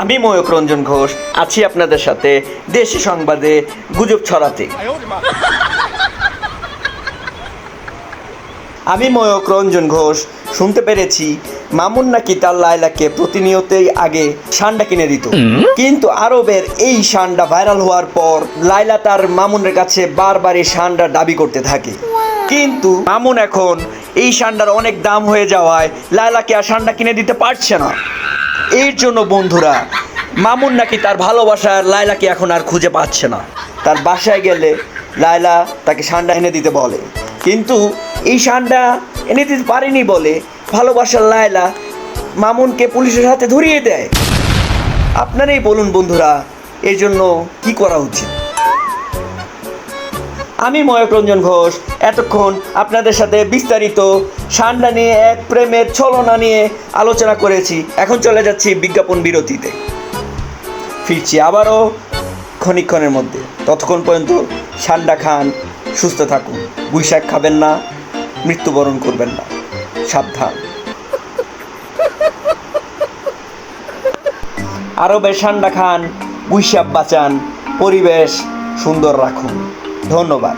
আমি ময়ূক রঞ্জন ঘোষ আছি আপনাদের সাথে দেশি সংবাদে গুজব ছড়াতে। আমি ময়ূক রঞ্জন ঘোষ শুনতে পেরেছি মামুন নাকি তার লায়লাকে প্রতিনিয়তই আগে সান্ডা কিনে দিত, কিন্তু আরবের এই সান্ডা ভাইরাল হওয়ার পর লায়লা তার মামুনের কাছে বারবার এই সান্ডা দাবি করতে থাকে। কিন্তু মামুন এখন এই সান্ডার অনেক দাম হয়ে যাওয়ায় লায়লাকে আর সান্ডা কিনে দিতে পারছে না। এর জন্য বন্ধুরা মামুন নাকি তার ভালোবাসার লায়লাকে এখন আর খুঁজে পাচ্ছে না। তার বাসায় গেলে লায়লা তাকে সান্ডা এনে দিতে বলে, কিন্তু এই সান্ডা এনে দিতে পারেনি বলে ভালোবাসার লায়লা মামুনকে পুলিশের হাতে ধরিয়ে দেয়। আপনারাই বলুন বন্ধুরা, এর জন্য কি করা উচিত? আমি ময়ূক রঞ্জন ঘোষ এতক্ষণ আপনাদের সাথে বিস্তারিত সান্ডা নিয়ে এক প্রেমের ছলনা নিয়ে আলোচনা করেছি। এখন চলে যাচ্ছি বিজ্ঞাপন বিরতিতে, ফিরছি আবারও ক্ষণিক্ষণের মধ্যে। ততক্ষণ পর্যন্ত সান্ডা খান, সুস্থ থাকুন, বৈশাখ খাবেন না, মৃত্যুবরণ করবেন না, সাবধান। আরবের সান্ডা খান, বৈশাখ বাঁচান, পরিবেশ সুন্দর রাখুন। ধন্যবাদ।